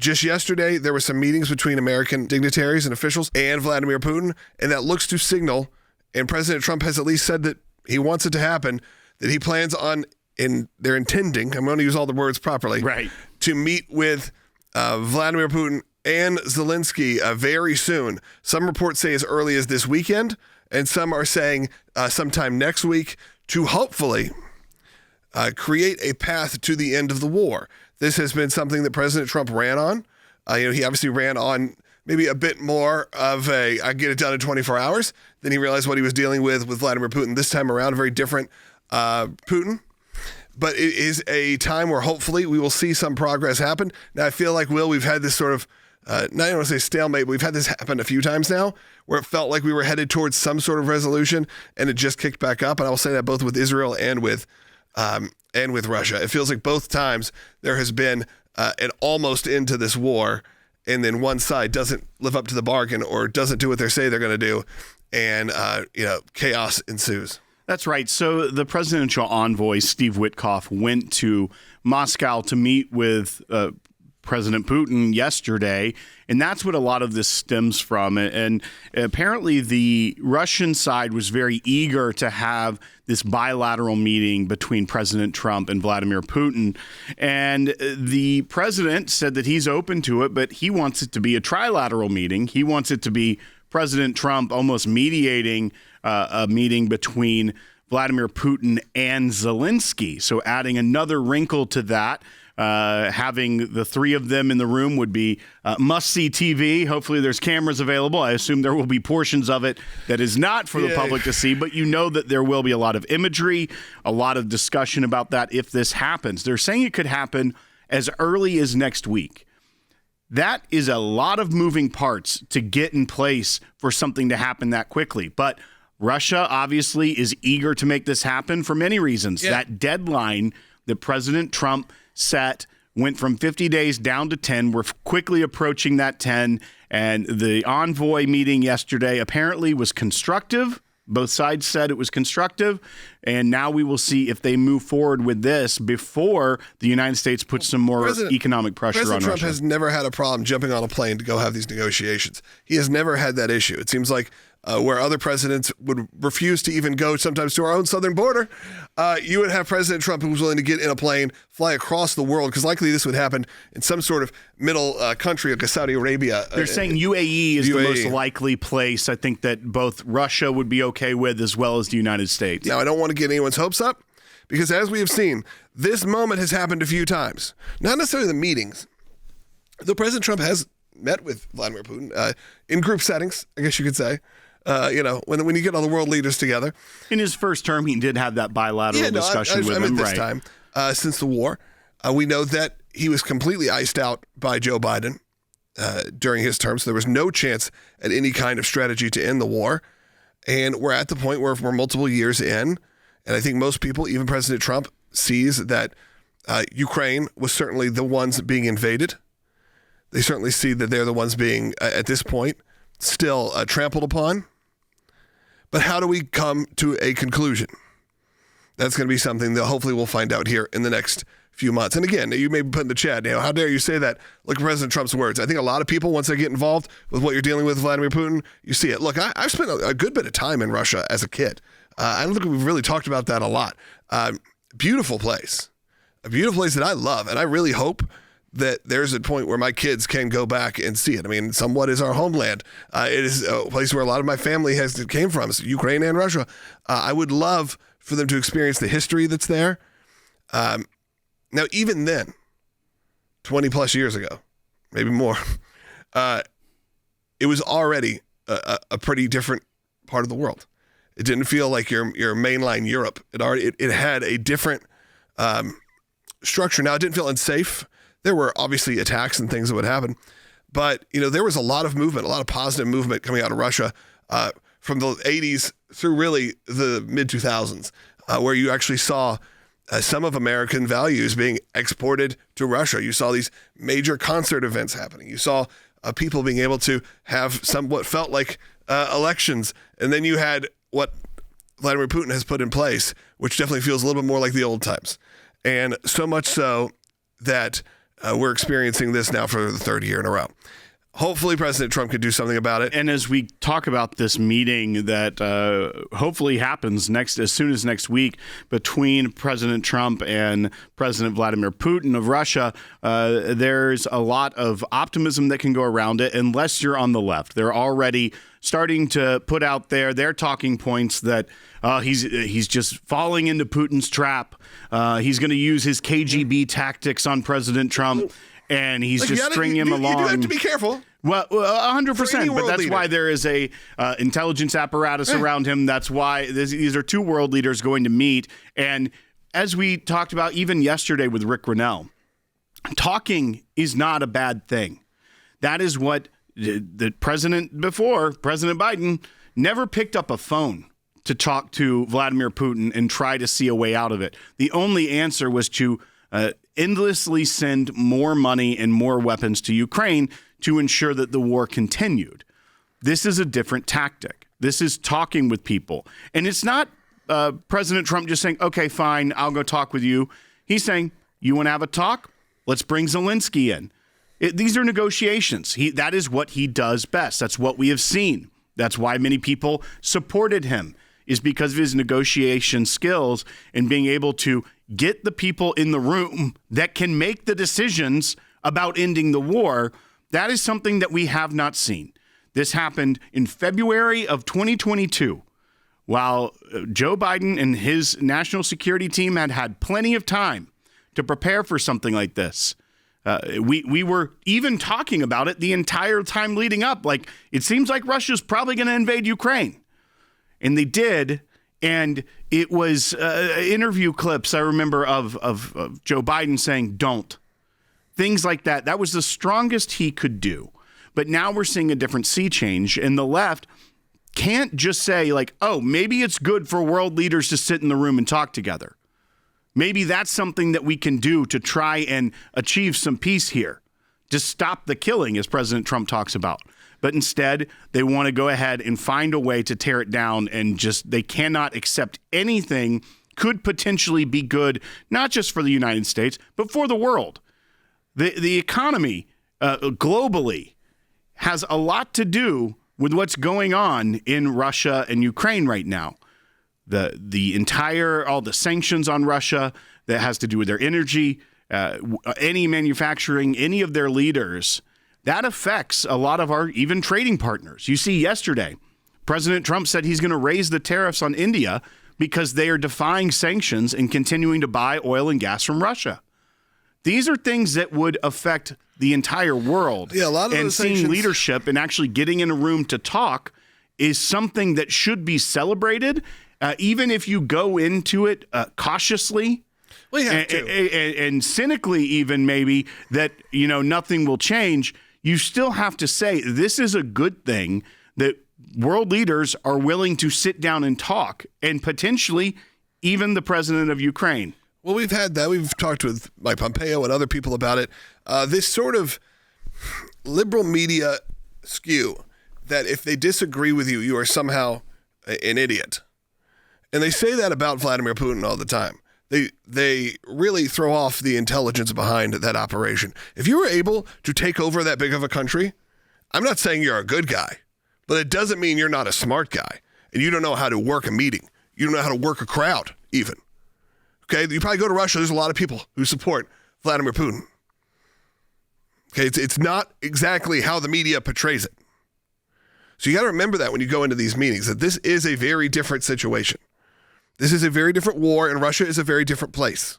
Just yesterday, there were some meetings between American dignitaries and officials and Vladimir Putin, and that looks to signal, and President Trump has at least said that he wants it to happen, that he plans on, and they're intending, I'm going to use all the words properly, right, to meet with Vladimir Putin and Zelensky very soon. Some reports say as early as this weekend, and some are saying sometime next week to hopefully create a path to the end of the war. This has been something that President Trump ran on. He obviously ran on maybe a bit more of I get it done in 24 hours. Then he realized what he was dealing with Vladimir Putin. This time around, a very different Putin. But it is a time where hopefully we will see some progress happen. Now, I feel like, Will, we've had this sort of, not I don't want to say stalemate, but we've had this happen a few times now where it felt like we were headed towards some sort of resolution and it just kicked back up. And I will say that both with Israel and with Russia. It feels like both times there has been an almost end to this war, and then one side doesn't live up to the bargain or doesn't do what they say they're going to do, and chaos ensues. That's right. So the presidential envoy, Steve Witkoff, went to Moscow to meet with President Putin yesterday, and that's what a lot of this stems from. And apparently the Russian side was very eager to have this bilateral meeting between President Trump and Vladimir Putin. And the president said that he's open to it, but he wants it to be a trilateral meeting. He wants it to be President Trump almost mediating a meeting between Vladimir Putin and Zelensky. So adding another wrinkle to that. Having the three of them in the room would be must-see TV. Hopefully there's cameras available. I assume there will be portions of it that is not for the public to see, but you know that there will be a lot of imagery, a lot of discussion about that if this happens. They're saying it could happen as early as next week. That is a lot of moving parts to get in place for something to happen that quickly. But Russia obviously is eager to make this happen for many reasons. Yeah. That deadline that President Trump set went from 50 days down to 10. We're quickly approaching that 10. And the envoy meeting yesterday apparently was constructive. Both sides said it was constructive. And now we will see if they move forward with this before the United States puts some more economic pressure on Russia. President Trump has never had a problem jumping on a plane to go have these negotiations. He has never had that issue. It seems like where other presidents would refuse to even go sometimes to our own southern border, you would have President Trump who was willing to get in a plane, fly across the world, because likely this would happen in some sort of middle country like Saudi Arabia. They're saying UAE is the most likely place I think that both Russia would be okay with as well as the United States. Now, I don't want to get anyone's hopes up because as we have seen, this moment has happened a few times. Not necessarily the meetings, though President Trump has met with Vladimir Putin in group settings, I guess you could say. When you get all the world leaders together. In his first term, he did have that bilateral discussion with him. This time, since the war, we know that he was completely iced out by Joe Biden during his term, so there was no chance at any kind of strategy to end the war. And we're at the point where we're multiple years in, and I think most people, even President Trump, sees that Ukraine was certainly the ones being invaded. They certainly see that they're the ones being, at this point, still trampled upon. But how do we come to a conclusion? That's going to be something that hopefully we'll find out here in the next few months. And again, you may be put in the chat, how dare you say that? Look at President Trump's words. I think a lot of people, once they get involved with what you're dealing with Vladimir Putin, you see it. Look, I've spent a good bit of time in Russia as a kid. I don't think we've really talked about that a lot. Beautiful place. A beautiful place that I love. And I really hope that there's a point where my kids can go back and see it. I mean, somewhat is our homeland. It is a place where a lot of my family came from, so Ukraine and Russia. I would love for them to experience the history that's there. Now, even then, 20 plus years ago, maybe more, it was already a pretty different part of the world. It didn't feel like your mainline Europe. It had a different structure. Now, it didn't feel unsafe. There were obviously attacks and things that would happen, but there was a lot of movement, a lot of positive movement coming out of Russia from the 80s through really the mid 2000s, where you actually saw some of American values being exported to Russia. You saw these major concert events happening. You saw people being able to have what felt like elections, and then you had what Vladimir Putin has put in place, which definitely feels a little bit more like the old times, and so much so that We're experiencing this now for the third year in a row. Hopefully, President Trump could do something about it. And as we talk about this meeting that hopefully happens as soon as next week between President Trump and President Vladimir Putin of Russia, there's a lot of optimism that can go around it unless you're on the left. They're already starting to put out there their talking points that he's just falling into Putin's trap. He's going to use his KGB tactics on President Trump. And he's just stringing him along. You do have to be careful. Well, 100%. But that's why there is a intelligence apparatus around him. That's why these are two world leaders going to meet. And as we talked about even yesterday with Rick Grinnell, talking is not a bad thing. That is what the president before, President Biden, never picked up a phone to talk to Vladimir Putin and try to see a way out of it. The only answer was to endlessly send more money and more weapons to Ukraine to ensure that the war continued. This is a different tactic. This is talking with people. And it's not President Trump just saying, okay, fine, I'll go talk with you. He's saying, you want to have a talk? Let's bring Zelensky in. These are negotiations. That is what he does best. That's what we have seen. That's why many people supported him, is because of his negotiation skills and being able to get the people in the room that can make the decisions about ending the war. That is something that we have not seen. This happened in February of 2022, while Joe Biden and his national security team had plenty of time to prepare for something like this. We were even talking about it the entire time leading up. Like, it seems like Russia's probably going to invade Ukraine. And they did. And it was interview clips, I remember, of Joe Biden saying, don't. Things like that. That was the strongest he could do. But now we're seeing a different sea change. And the left can't just say, like, oh, maybe it's good for world leaders to sit in the room and talk together. Maybe that's something that we can do to try and achieve some peace here, to stop the killing, as President Trump talks about. But instead, they want to go ahead and find a way to tear it down, and they cannot accept anything could potentially be good, not just for the United States, but for the world. The economy globally has a lot to do with what's going on in Russia and Ukraine right now. All the sanctions on Russia that has to do with their energy, any manufacturing, any of their leaders, that affects a lot of our even trading partners. You see, yesterday, President Trump said he's going to raise the tariffs on India because they are defying sanctions and continuing to buy oil and gas from Russia. These are things that would affect the entire world. Yeah, a lot of and those seeing sanctions... leadership and actually getting in a room to talk is something that should be celebrated, even if you go into it cautiously. We have to. And cynically, even maybe that nothing will change. You still have to say this is a good thing that world leaders are willing to sit down and talk, and potentially even the president of Ukraine. Well, we've had that. We've talked with Mike Pompeo and other people about it. This sort of liberal media skew that if they disagree with you, you are somehow an idiot. And they say that about Vladimir Putin all the time. They really throw off the intelligence behind that operation. If you were able to take over that big of a country, I'm not saying you're a good guy, but it doesn't mean you're not a smart guy and you don't know how to work a meeting. You don't know how to work a crowd even. Okay, you probably go to Russia. There's a lot of people who support Vladimir Putin. Okay, it's not exactly how the media portrays it. So you got to remember that when you go into these meetings, that this is a very different situation. This is a very different war, and Russia is a very different place.